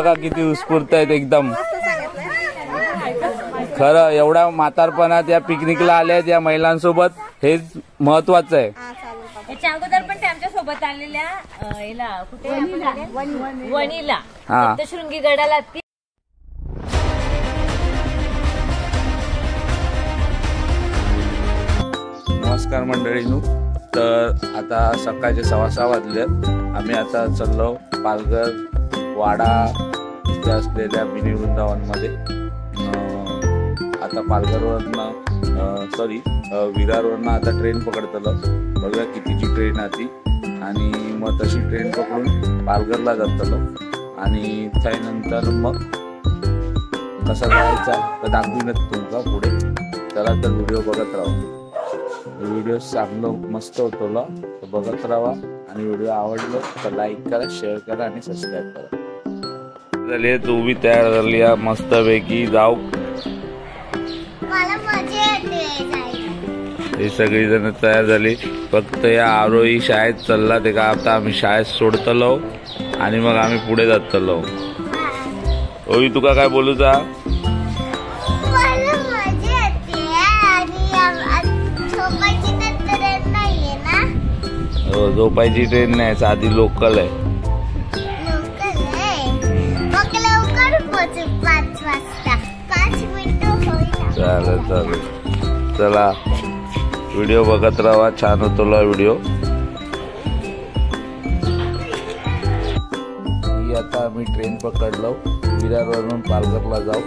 बघा किती उत्स्फूर्त आहेत एकदम. खरं एवढ्या म्हातारपणात या पिकनिकला आल्यात या महिलांसोबत, हेच महत्वाचं आहे. याच्या अगोदर पण ते आमच्या सोबत आलेल्या वणीला सप्तशृंगी गडाला. नमस्कार मंडळींनो. तर आता सकाळचे 6:15 वाजलेत. आम्ही आता चाललो पालघर वाडा इथे असलेल्या मिनी वृंदावनमध्ये. आता पालघरवरनं विरारवरनं आता ट्रेन पकडतलो. बघूया कितीची ट्रेन आती आणि मग तशी ट्रेन पकडून पालघरला जातलो आणि त्यानंतर मग कसा जायचा तर दाखवीनच तुमका पुढे. चला तर व्हिडिओ बघत राहा. व्हिडिओ चांगलं मस्त होतो तर बघत राहा आणि व्हिडिओ आवडलो तर लाईक करा, शेअर करा आणि सबस्क्राईब करा. झाले तू बी तयार झाली मस्त पैकी जाऊ. हे सगळी जण तयार झाली. फक्त या आरोही शाळेत चालला ते का आता आम्ही शाळेत सोडतलो आणि मग आम्ही पुढे जातलो. ओवी तुका काय बोलू जा? झोपायची ट्रेन नाही, साधी लोकल आहे. चालेल चालेल. चला व्हिडिओ बघत राहा, छान होतो व्हिडिओ. ही आता आम्ही ट्रेन पकडलो, विरारवरून पालघरला जाऊ.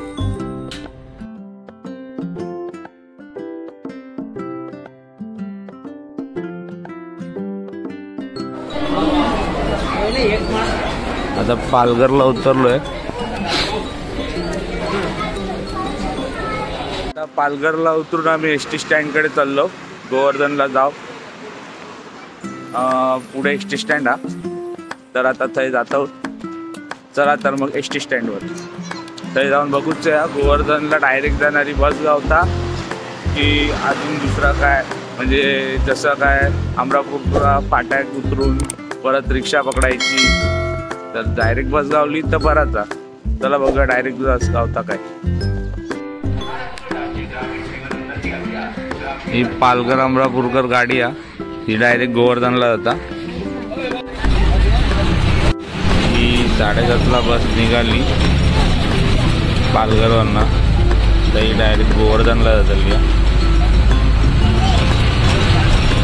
आता पालघरला उतरलोय. आता पालघरला उतरून आम्ही एसटी स्टँड कडे चाललो. गोवर्धनला जाऊ. पुढे एसटी स्टँड हा. तर आता थंय जातो. चला तर मग एसटी स्टँड वर थंय जाऊन बघूच गोवर्धनला डायरेक्ट जाणारी बस गावता की अजून दुसरा काय, म्हणजे जसं काय अमरापूर फाट्यात उतरून परत रिक्षा पकडायची. तर डायरेक्ट बस गावली तर बराचा. चला बघा डायरेक्ट बस गावता काय. ही पालघर अमरापूरकर गाडी ही डायरेक्ट गोवर्धनला जाता. ही 7:30ला बस निघाली पालघरवरनं, तर ही डायरेक्ट गोवर्धनला जातली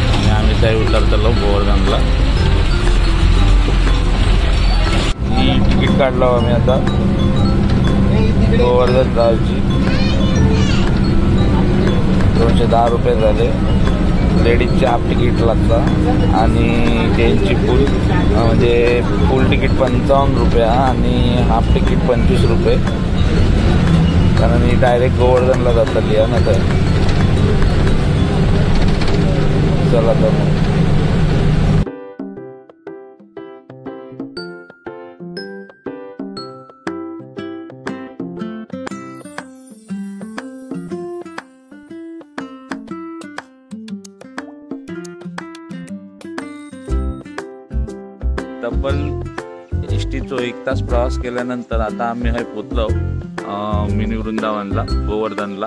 आणि आम्ही त्याही उतरतलो गोवर्धनला. ही तिकीट काढलो आम्ही आता गोवर्धन जायची. 210 रुपये झाले. लेडीजचे हाफ तिकीट लागतं आणि त्यांची फुल तिकीट 55 रुपये आणि हाफ तिकीट 25 रुपये. कारण ही डायरेक्ट गोवर्धनला जातली आहे ना. तर चला तर मग तब्बल एसटीचो 1 तास प्रवास केल्यानंतर आता आम्ही हे पोचलो मिनी वृंदावनला, गोवर्धनला.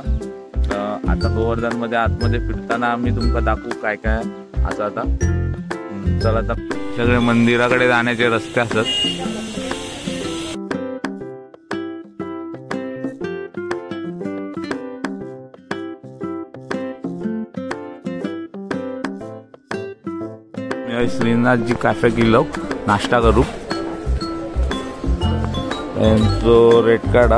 आता गोवर्धन मध्ये आतमध्ये फिरताना आम्ही तुमका दाखवू काय काय असं. आता चला आता सगळे मंदिराकडे जाण्याचे रस्ते असत. श्रीनाथजी कॅफे गेलो नाश्ता करू. जो रेड कार्ड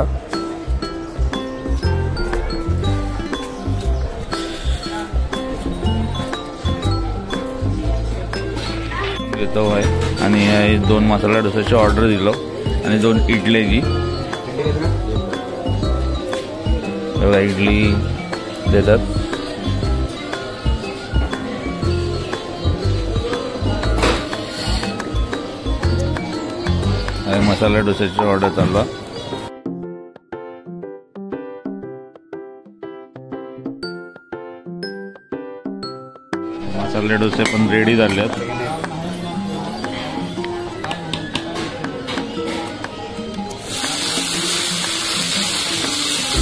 घेतो आहे आणि 2 मसाला डोसाची ऑर्डर दिलो आणि 2 इडलीची. इडली देतात. मसाला डोसाची ऑर्डर चालू. मसाले डोसे पण रेडी झालेत.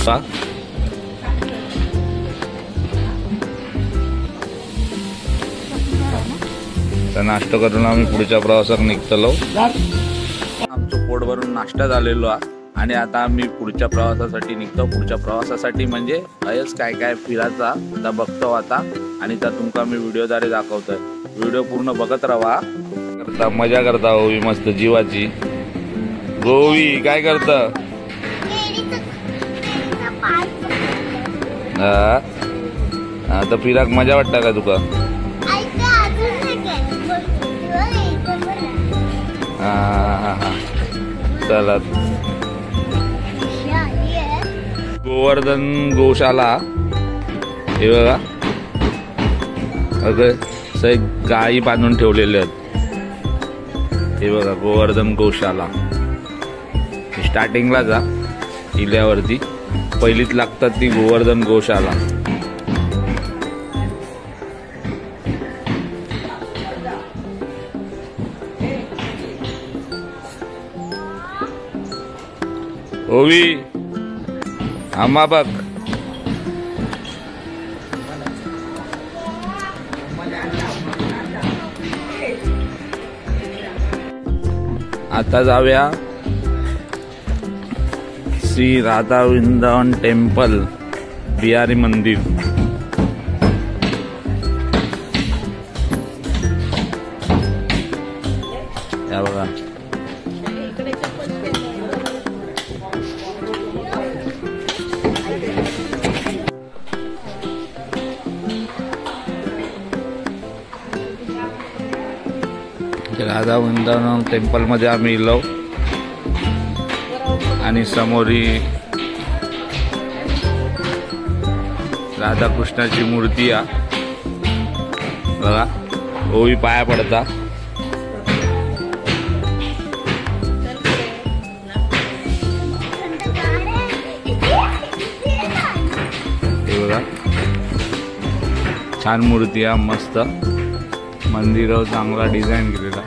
नाश्ता. तर नाश्ता करून आम्ही पुढच्या प्रवासात निघतलो. आमचं पोट भरून नाश्ता झालेलो आहे आणि आता आम्ही पुढच्या प्रवासासाठी निघतो. पुढच्या प्रवासासाठी म्हणजे अयच काय काय फिरायचा आता बघतो आता आणि त्या तुमका आम्ही व्हिडिओद्वारे दाखवतोय. व्हिडिओ पूर्ण बघत राहा. करता मजा करता होवी मस्त जीवाची. गोवी काय करत? आता फिराक मजा वाटता का तुका? हा चला. गोवर्धन गोशाला हे बघा. अगं गायी बांधून ठेवलेले आहेत. हे बघा गोवर्धन गोशाला. स्टार्टिंगला जा किल्ल्यावरती पहिलीच लागतात ती गोवर्धन गोशाला. ओवी आम्हा बघ. आता जाऊया श्री राधा वृंदावन टेम्पल बिहारी मंदिर. या बघा राधा वृंदावन टेम्पल मध्ये आम्ही इलो आणि समोरी राधाकृष्णाची मूर्ती आहे बघा. ओवी पाया पडता. हे बघा छान मूर्ती आहे मस्त. मंदिर चांगला डिझाईन केलेला.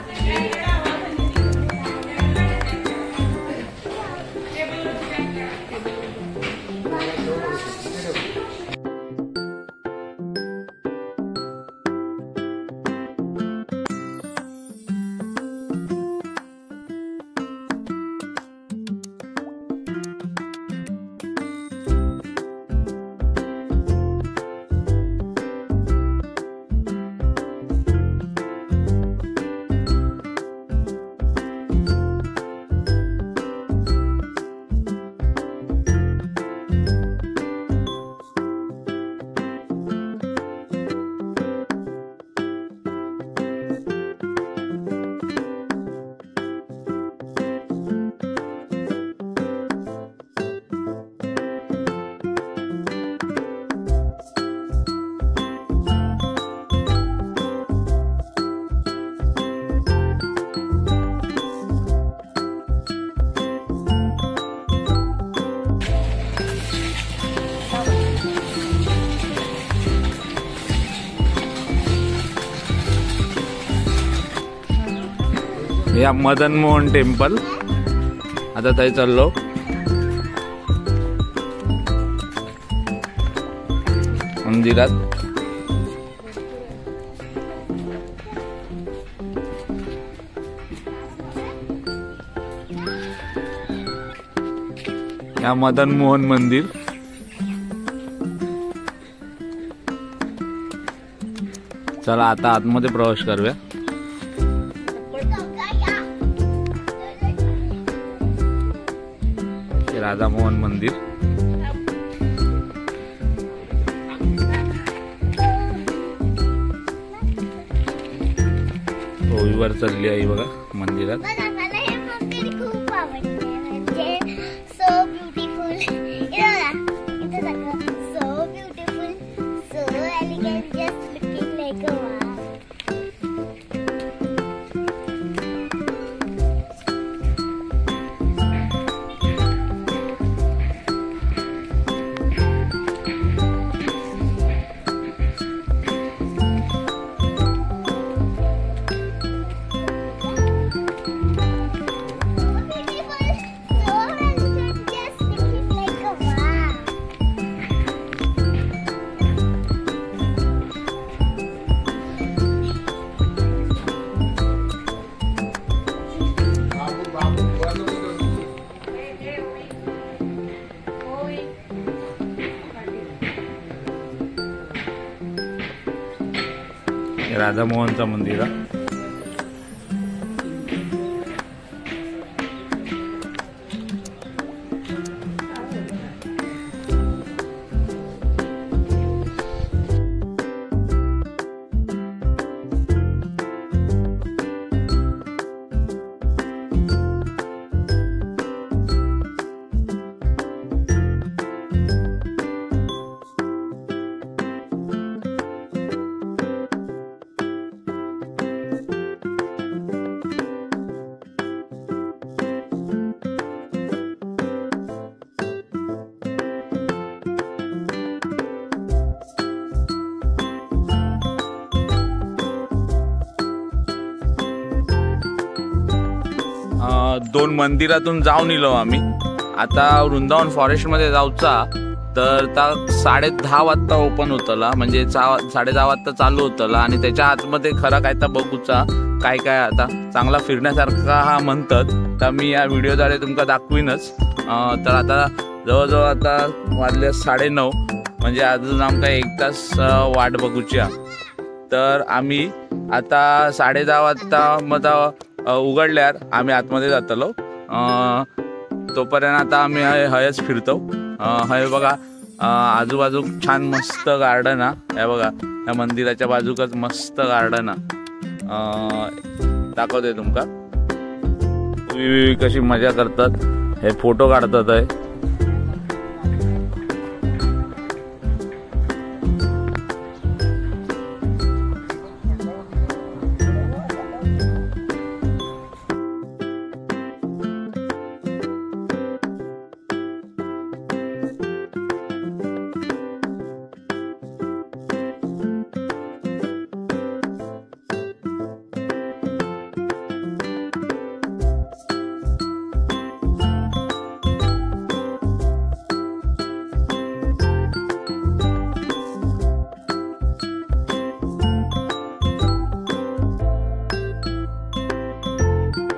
या मदन मोहन टेम्पल. आता थंय चाललो. मंदिरात या मदन मोहन मंदिर. चला आता आतमध्ये प्रवेश करूया. राधा मोहन मंदिर. ओवीवर चालली आहे बघा मंदिरात. खूप आवडते म्हणजे so beautiful. So beautiful so elegant just looking like a wow. राधामोहनचं मंदिर आहे. दोन मंदिरातून जाऊन इलो आम्ही. आता वृंदावन फॉरेस्ट मध्ये जाऊचा तर 10:30 वाजता ओपन होतला, म्हणजे 10:30 वाजता चालू होतला. आणि त्याच्या आतमध्ये खरं काय तर बघूचा काय काय आता चांगला फिरण्यासारखा हा म्हणतात. तर मी या व्हिडिओद्वारे तुमका दाखवीनच. तर आता जवळजवळ आता वाजले 9:30, म्हणजे अजून आमका 1 तास वाट बघूची. तर आम्ही आता 10:30 वाजता मग उघडल्यावर आम्ही आतमध्ये जातलो. तोपर्यंत आता आम्ही हयच फिरतो. हय बघा आजूबाजू छान मस्त गार्डन आहे. हे बघा या मंदिराच्या बाजूकच मस्त गार्डन आहे. दाखवते तुमका कशी मजा करतात, हे फोटो काढतात आहे.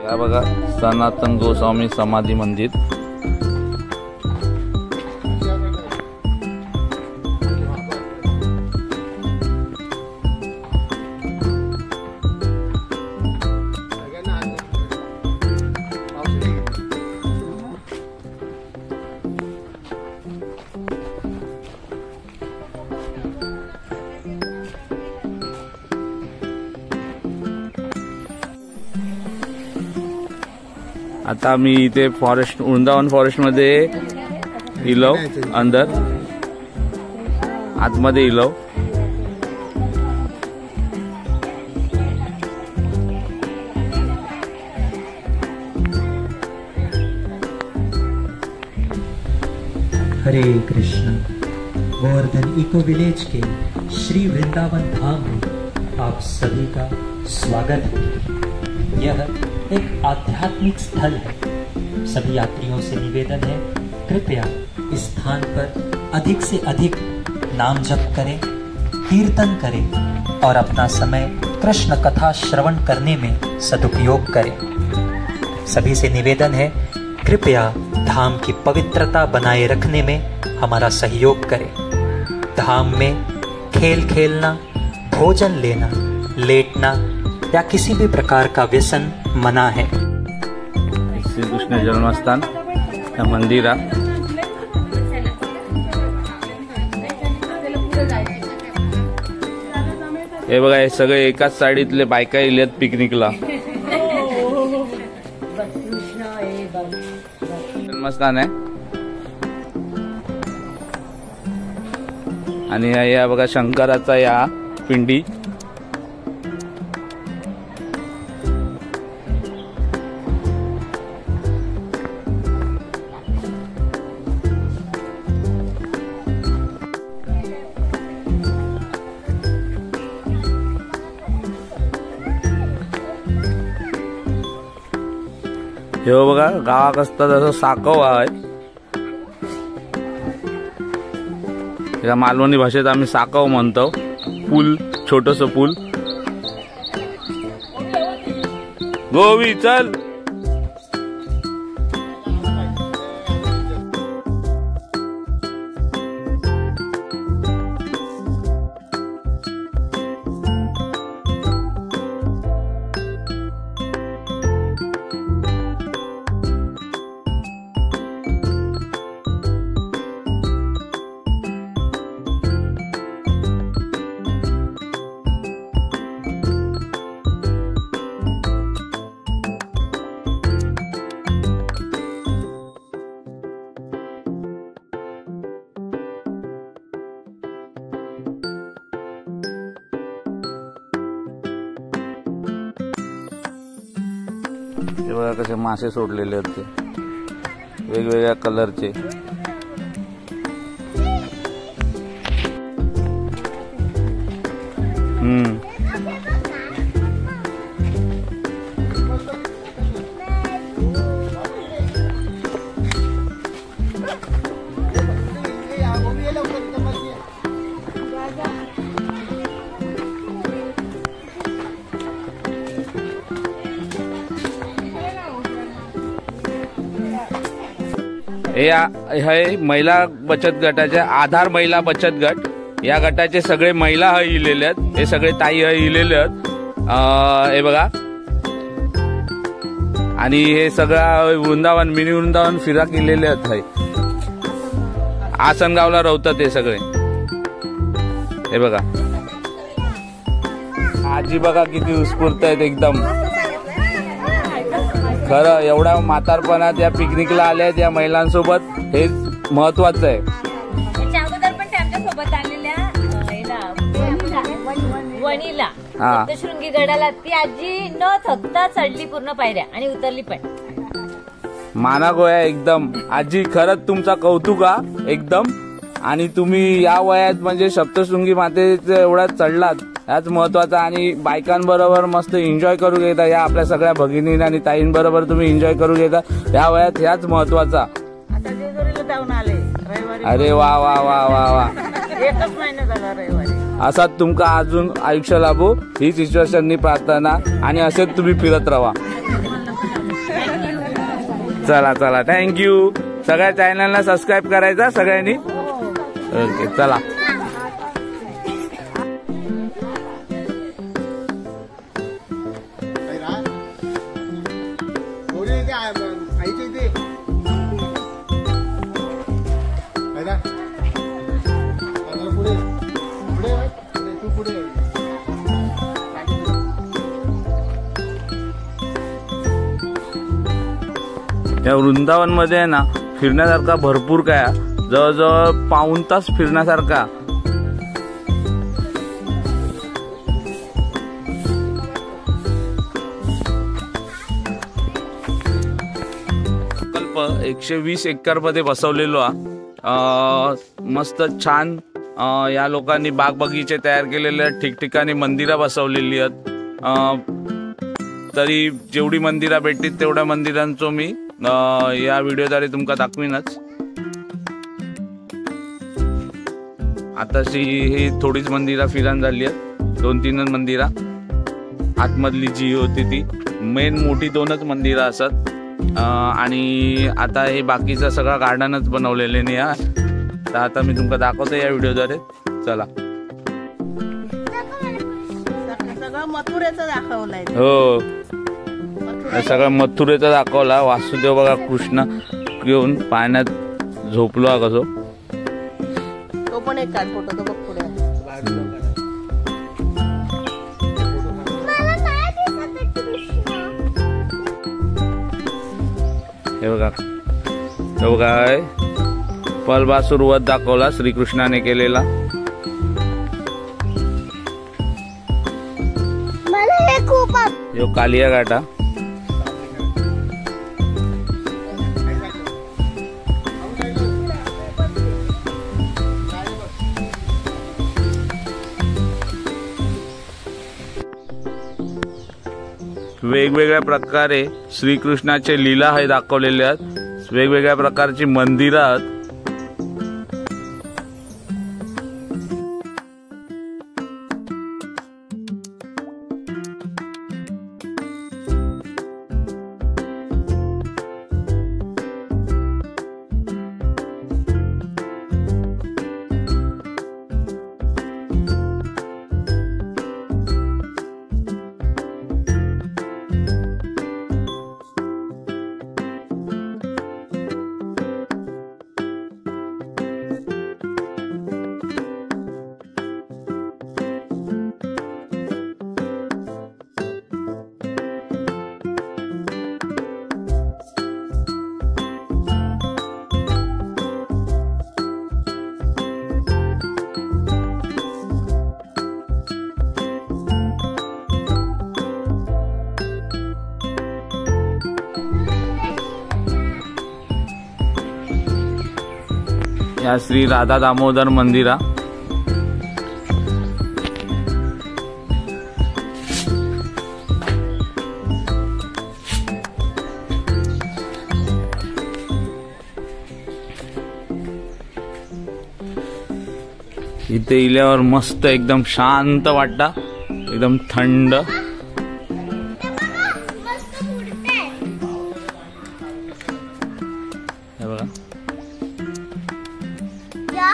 या बघा सनातन गोस्वामी समाधी मंदिर. आता मी इथे वृंदावन फॉरेस्ट मध्ये इलो, अंदर आतमध्ये इलो. हरे कृष्ण. गोवर्धन इको विलेज के श्री वृंदावन धाम में आप सभी का स्वागत है. यह एक आध्यात्मिक स्थल है. सभी यात्रियों से निवेदन है, कृपया इस स्थान पर अधिक से अधिक नाम जप करें, कीर्तन करें और अपना समय कृष्ण कथा श्रवण करने में सदुपयोग करें. सभी से निवेदन है, कृपया धाम की पवित्रता बनाए रखने में हमारा सहयोग करें. धाम में खेल खेलना, भोजन लेना, लेटना या किसी भी प्रकार का व्यसन मना है. श्री कृष्ण जन्मस्थान मंदिर. हे बघा हे सगळे एकाच साडीतले बायका इलेत पिकनिकला. जन्मस्थान आहे. आणि या बघा शंकराचा या पिंडी. हे बघा गावात असतात असं साकव आहे. या मालवणी भाषेत आम्ही साकव म्हणतो. पूल, छोटस पूल. गोवी चल. हे बघा कसे मासे सोडलेले आहेत ते वेगवेगळ्या कलरचे. हे महिला बचत गटाचे आधार महिला बचत गट. या गटाचे सगळे महिला इलेले आहेत. हे सगळे ताई इलेले आहेत. हे बघा. आणि हे सगळं वृंदावन मिनी वृंदावन फिरा केलेले आहेत. आसनगावला राहतात हे सगळे. हे बघा आजी बघा किती उत्स्फूर्त आहेत एकदम. खरं एवढ्या म्हातारपणात या पिकनिकला आल्या या महिलांसोबत हे महत्वाचं आहे. याच्या अगोदर पण ते आमच्या सोबत आलेल्या वणीला सप्तशृंगी गडाला ती आजी न थकता चढली पूर्ण पायऱ्या आणि उतरली पण. माना गोया एकदम. आजी खरंच तुमचा कौतुक एकदम. आणि तुम्ही या वयात म्हणजे सप्तशृंगी मातेचं एवढा चढलात याच महत्वाचा. आणि बायकांबरोबर मस्त एन्जॉय करू घेता. या आपल्या सगळ्या भगिनी आणि ताईंबरोबर तुम्ही एन्जॉय करू घेता या वयात. ह्याच महत्वाचा. अरे वा वा वा वा वा. एकच महिना झाला रविवारी. असाच तुमका अजून आयुष्य लाभो हीच ईश्वरचरणी प्रार्थना. आणि असेच तुम्ही फिरत राहा. चला चला थँक्यू. सगळ्या चॅनलला सबस्क्राईब करायचा सगळ्यांनी. ओके चला. या वृंदावन मध्ये ना फिरण्यासारखा भरपूर काय. जवळजवळ पाऊण तास फिरण्यासारखा. प्रकल्प 120 एकर मध्ये बसवलेलो मस्त छान. या लोकांनी बाग बगीचे तयार केलेले आहेत. ठिकठिकाणी मंदिरं बसवलेली आहेत. तरी जेवढी मंदिरं भेटतील तेवढ्या मंदिरांचो मी या व्हिडिओद्वारे तुमका दाखवीनच. आताशी ही थोडीच मंदिरं फिरान झाली आहेत. 2-3 मंदिरं. आतमधली जी होती ती मेन मोठी 2च मंदिरं असत. आणि आता हे बाकीचं सगळं गार्डनच बनवलेले नाही. तर आता मी तुमका दाखवतो या व्हिडिओद्वारे. चला. सगळं मथुरेचं दाखवलंय. हो सगळं मथुरेचा दाखवला. वासुदेव बघा कृष्ण घेऊन पाण्यात झोपलो कसो. तो पण एक काढ फोटो. तो बघ पुढे. हे बघा हे बघा पलबासूर वध दाखवला श्रीकृष्णाने केलेला. यो कालिया घाटा. वेगवेगळ्या प्रकारे श्रीकृष्णाचे लीला हे दाखवलेले आहेत. वेगवेगळ्या प्रकारची मंदिरं आहेत. या श्री राधा दामोदर मंदिरा. इथे इल्यावर मस्त एकदम शांत वाटता, एकदम थंड. मस्त मूर्ती आहे. हे बघा या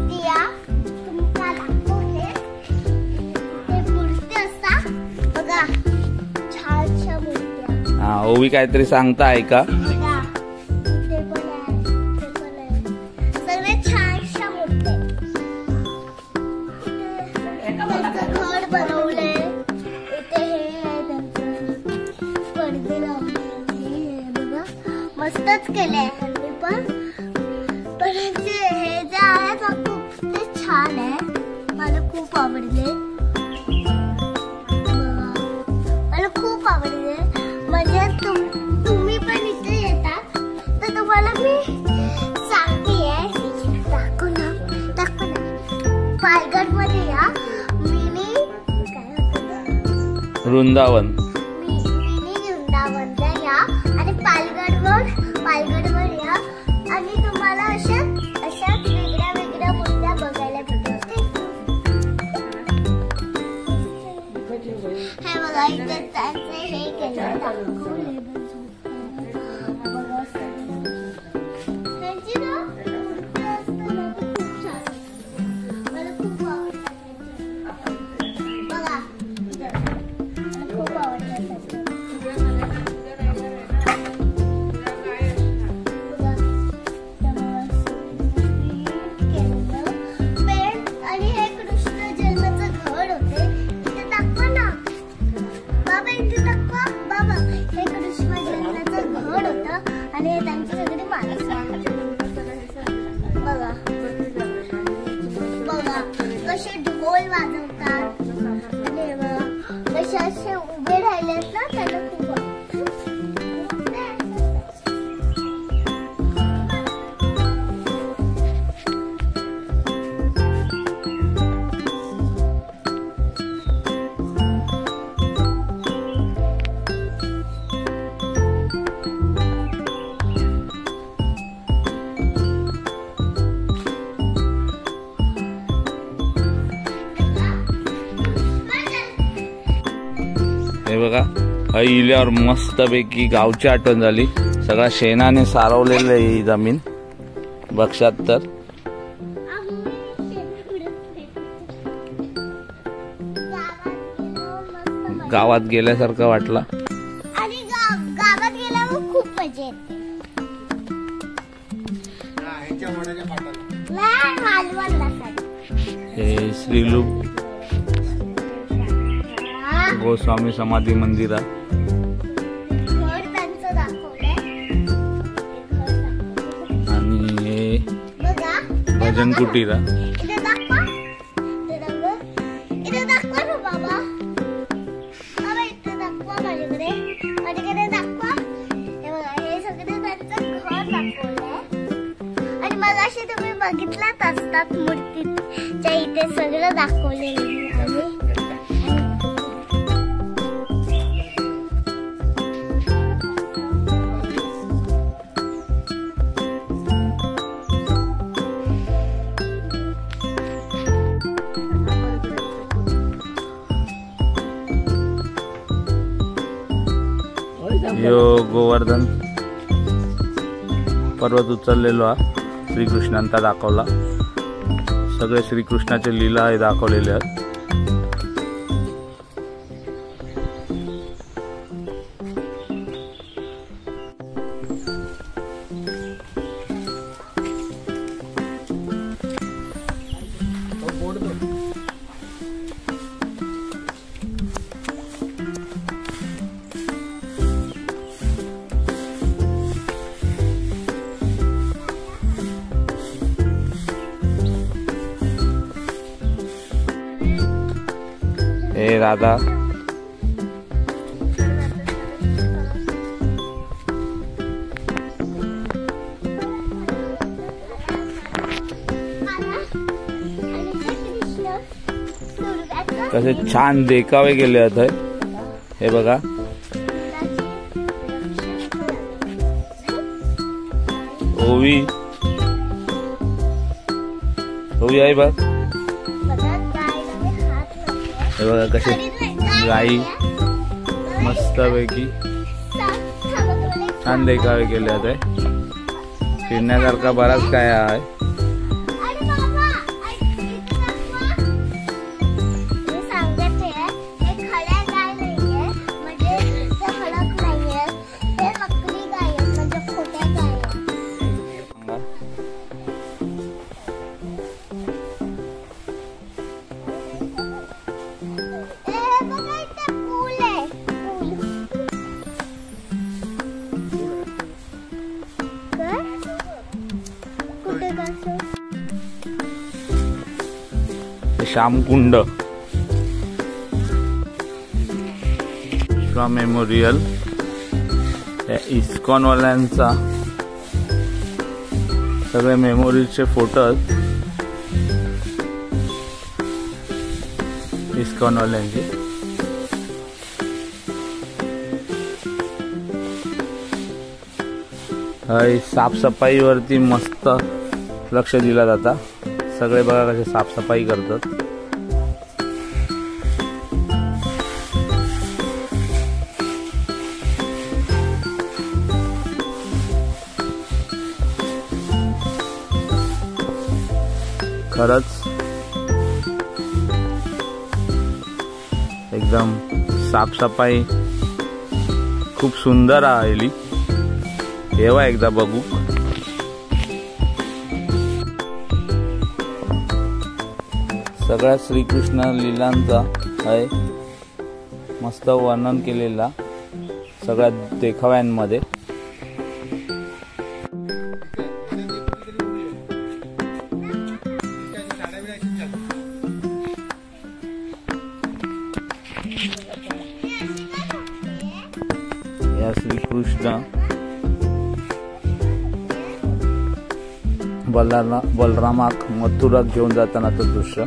दिया तुमका दाखवते ते मूर्ती असता बघा, छानशा मूर्त्या. हा ओवी काहीतरी सांगता ऐका. बघा इथे पण आहे, इथे पण आहे, सगळे छानशा मूर्त्या आहेत. त्यांचं घर बनवलंय. इथे हे आहे त्यांचं पडदे लावले. हे बघा मस्तच केलंय त्यांनी पण यांचे हे जे आहे ना खूप ते छान आहे. मला खूप आवडले. बघा मला खूप आवडले. म्हणजे तुम्ही पण इथे येता तर तुम्हाला मी सांगतेय, दाखव ना पालघर मध्ये या. मिनी काय होतं वृंदावन. मिनी वृंदावनला या आणि पालघरवर या आणि तुम्हाला अशाच वेगळ्या मूर्त्या बघायला भेटतील. हे बघा इथे त्यांचे हे केलं दाखवले बघा सगळं. त्यांची ना मूर्ती असते ना ती खूप छान असते. मला खूप आवडतात. बघा मला खूप आवडतात. आणि हे कृष्ण जन्माचं घर होते. इथे दाखवा ना बाबा, इथे दाखवा बाबा. हे कृष्ण जन्माचं घर होतं आणि हे त्यांची सगळी माणसं. बघा बघा कसे ढोल वाजवतात आणि बघा कसे असे उभे राहिलेत ना, त्यांना खूप हे बघा इल्यावर मस्तपैकी गावची आठवण झाली. सगळा शेणाने सारवलेलं आहे ही जमीन बघशात तर. गावात गेल्यासारखं वाटलं आणि गावात गेल्यावर खूप मजा येते. नाही, मालवणला साडी. हे श्रीलू गोस्वामी समाधी मंदिरा. घर त्यांचं दाखवलंय. आणि हे बघा भजन कुटीरा. इथे दाखवा. इथे दाखवा ना बाबा. बाबा इथे दाखवा माझ्याकडे दाखवा. हे बघा हे सगळे त्यांचं घर दाखवलंय. आणि मगाशी तुम्ही बघितलात असतात मूर्तीच्या इथे सगळं दाखवलेलं आहे. यो गोवर्धन पर्वत उचललेलो हा श्रीकृष्णांचा दाखवला. सगळे श्रीकृष्णाचे लीला हे दाखवलेले आहेत. हे राधा कसे छान देखावे केले आहेत हे बघा. ओवी ओवी आहे बघ. हे बघा कसे गाई मस्तपैकी छान देखावे केले आहेत. फिरण्यासारखा बराच काय आहे. श्यामकुंड मेमोरियल इस्कॉन वाल्यांचा सगळे मेमोरीजचे फोटोज इस्कॉन वाल्यांचे. साफसफाईवरती मस्त लक्ष दिला जाता. सगळे बघा कसे साफसफाई करतात. खरंच एकदम साफसफाई खूप सुंदर आहे. येवा एकदा बघू. सगळ्या श्रीकृष्ण लीलांचा आहे मस्त वर्णन केलेला सगळ्या देखाव्यांमध्ये. या श्रीकृष्ण बलरामाक मथुरात घेऊन जातानाचं दृश्य.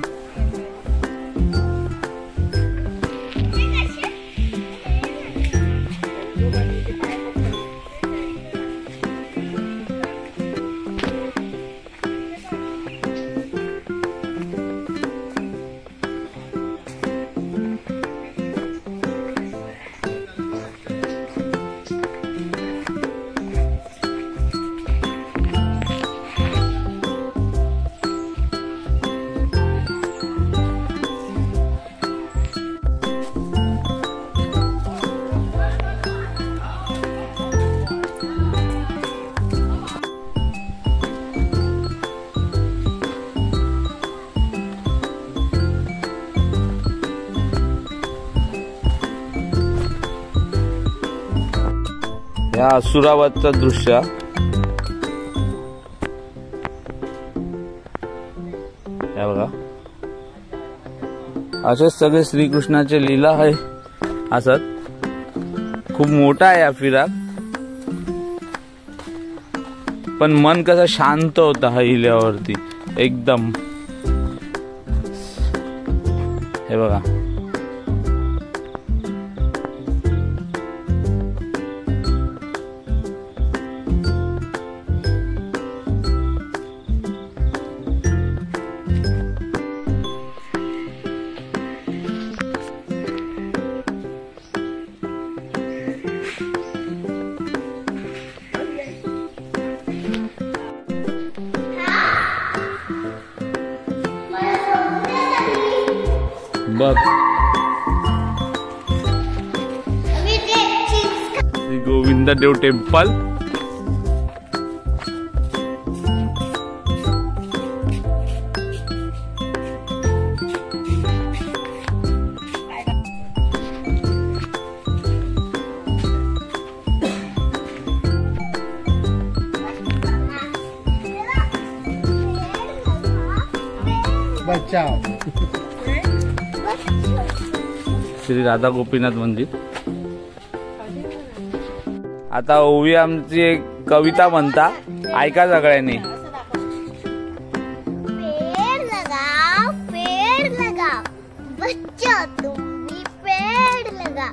या असुरावतचं दृश्य या बघा. असेच सगळे श्रीकृष्णाचे लीला आहे असत. खूप मोठा आहे हा फिराक पण मन कसं शांत होतं हा हिल्यावरती एकदम. हे बघा बघ श्री गोविंद देव टेम्पल. श्री राधा गोपीनाथ मंदिर. आता ओवी आमची एक कविता म्हणता ऐका सगळ्यांनी. पेड़ लगाओ बच्चों तुम भी पेड़ लगा,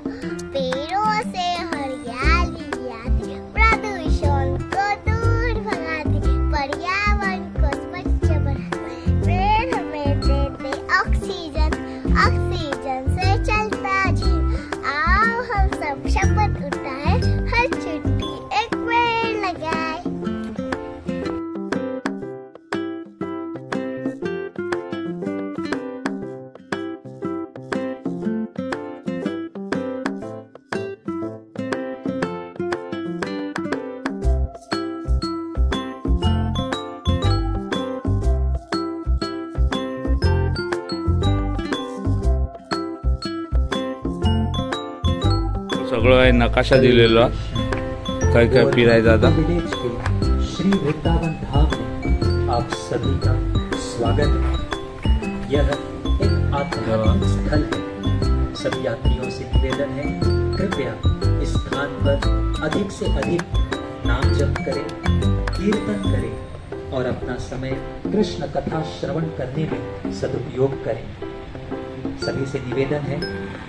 पेड़ों से हरियाली आती, प्रदूषण को दूर भगाती, पर्यावरण को स्वच्छ बनाती। पेड़ हमें देते ऑक्सीजन, ऑक्सीजन से चलता जीवन। आओ हम सब शपथ उठाए, हर छुट्टी एक पेड़ लगाए। सगळं आहे नकाशा दिलेला, काय काय फिरायचं आता। विलेज के श्री वृंदावन धाम में आप सभी का स्वागत है। यह एक आध्यात्मिक स्थल है। सभी यात्रियों से निवेदन है, कृपया इस स्थान पर अधिक से अधिक नाम जप करें, कीर्तन करें और अपना समय कृष्ण कथा श्रवण करने में सदुपयोग करें। सभी से निवेदन है,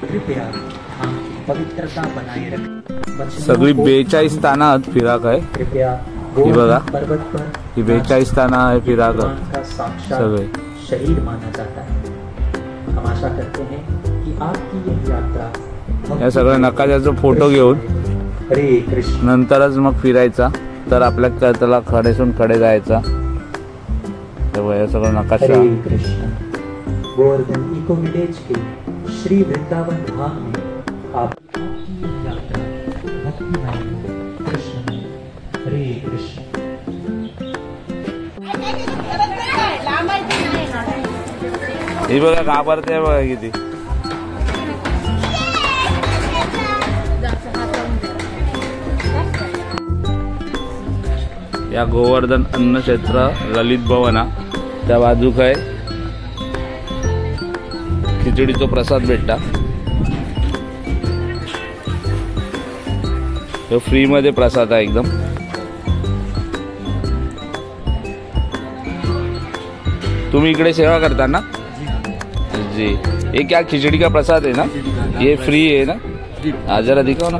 कृपया धाम की पवित्रता बनाए रखें। सगळी 42 स्थानात फिराक आहे। कृपया ही बघा, पर्वत पर ही 42 स्थानं आहे फिराक भगवान का साक्षात सगळे। शरीर माना जाता है। हम आशा करते हैं कि आपकी यह यात्रा या सगळ्या नकाशाचा फोटो घेऊन हरे कृष्ण नंतरच मग फिरायचा, तर आपल्या त्याला खडेसून खडे जायचा। तेव्हा हे सगळं नकाशा। हरे कृष्ण। गोवर्धन इको विलेज के श्री वृंदावन धाम में आपकी यह यात्रा भक्तिमय कृष्ण। हरे कृष्ण। ही बघा घाबरते बघा किती। या गोवर्धन अन्न क्षेत्र ललित भवना त्या बाजूक आहे खिचडीचो प्रसाद भेटता। तो फ्री मध्ये प्रसाद आहे एकदम। तुम्ही इकडे सेवा करता ना जी? ये क्या खिचड़ी का प्रसाद है ना? ये फ्री है ना? हाँ जरा दिखाओ ना।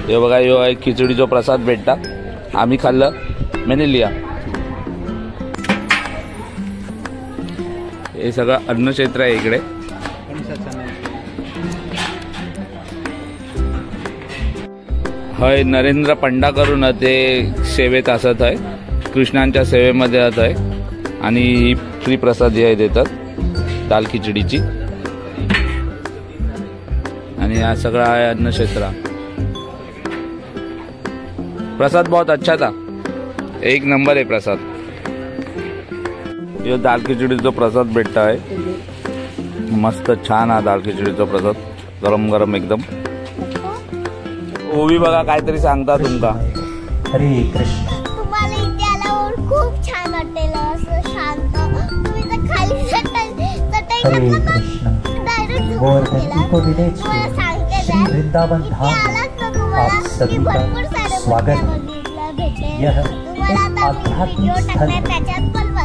ये बघा, यो आहे खिचडीचो प्रसाद भेटता। आम्ही खाल्लं, मैंने लिया। हे सगळं अन्न क्षेत्र आहे इकडे। हय नरेंद्र पंडा करून ते सेवेत असत आहे, कृष्णांच्या सेवेमध्ये असत आहे आणि फ्री प्रसाद हे देतात दाल खिचडीची। आणि हा सगळा आहे अन्न क्षेत्र। प्रसाद बहुत अच्छा था, एक नंबर आहे प्रसाद। यो दाल खिचडीचा प्रसाद भेटता आहे, मस्त छान हा दाल खिचडीचा प्रसाद, गरम गरम एकदम। ओवी बघा काहीतरी सांगता तुमका। हरे कृष्ण। तुम्हाला इथे आल्यावर खूप छान वाटेल, असं शांत। तुम्ही तर खाली चटई Hare Krishna. Direct Govardhan eco village के श्री वृंदावन धाम में आप सभी का स्वागत है। यह एक आध्यात्मिक स्थल है।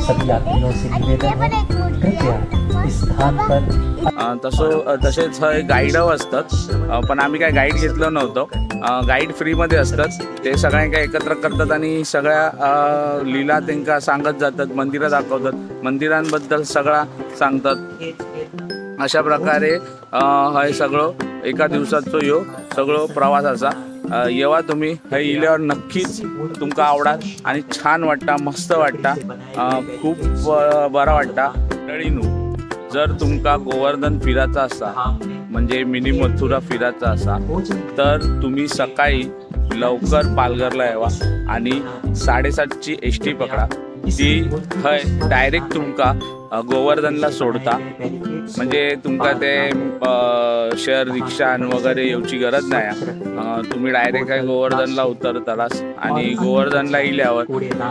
सभी यात्रियों से निवेदन है, कृपया इस स्थान पर तसेच गाईड असतात, पण आम्ही काय गाईड घेतलं नव्हतं। गाईड फ्रीमध्ये असतात, ते सगळ्यांना एकत्र करतात आणि सगळ्या लीला त्यांना सांगत जातात, मंदिरं दाखवतात, मंदिरांबद्दल सगळा सांगतात। अशा प्रकारे हे सगळं एका दिवसाचो यो सगळं प्रवास असा। येवा तुम्ही हे इल्यावर नक्कीच तुमका आवडात आणि छान वाटता, मस्त वाटता, खूप बरा वाटता। मंडळींनो, जर तुमका गोवर्धन फिरायचा असा, म्हणजे मिनी मथुरा फिरायचा असा, तर तुम्ही सकाळी लवकर पालघरला यावा आणि 7:30ची एसटी पकडा। ती हय डायरेक्ट तुमका गोवर्धनला सोडता, म्हणजे तुमका ते शेअर रिक्षा वगैरे येऊची गरज नाही। तुम्ही डायरेक्ट काय गोवर्धनला उतरतालास आणि गोवर्धनला इल्यावर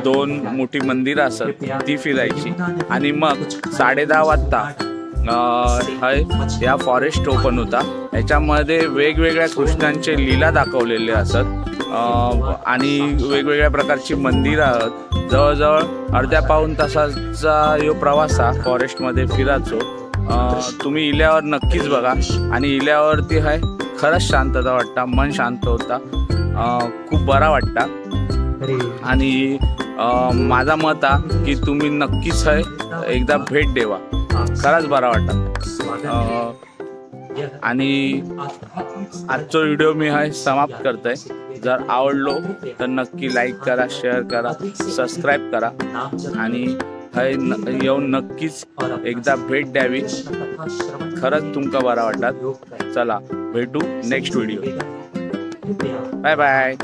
2 मोठी मंदिरं असत, ती फिरायची आणि मग 10:30 वाजता या फॉरेस्ट ओपन होता। याच्यामध्ये वेगवेगळ्या कृष्णांचे लीला दाखवलेले असत। आणि वेगवेगळ्या प्रकारची मंदिरं आहेत. जवळजवळ अर्ध्या पाऊण तासाचा यो प्रवास हा फॉरेस्टमध्ये फिरायचो. तुम्ही इल्यावर नक्कीच बघा आणि इल्यावरती आहे खरंच शांतता वाटता, मन शांत होता, खूप बरा वाटता. आणि माझा मत आहे की तुम्ही नक्कीच आहे एकदा भेट द्यावा, खरंच बरा वाटता. आणि आजचा व्हिडिओ मी आहे समाप्त करतोय. जर आवडलो तर नक्की लाईक करा, शेअर करा, सबस्क्राईब करा आणि येऊन नक्कीच एकदा भेट द्यावी, खरंच तुमका बरा वाटत. चला भेटू नेक्स्ट व्हिडिओ. Bye bye.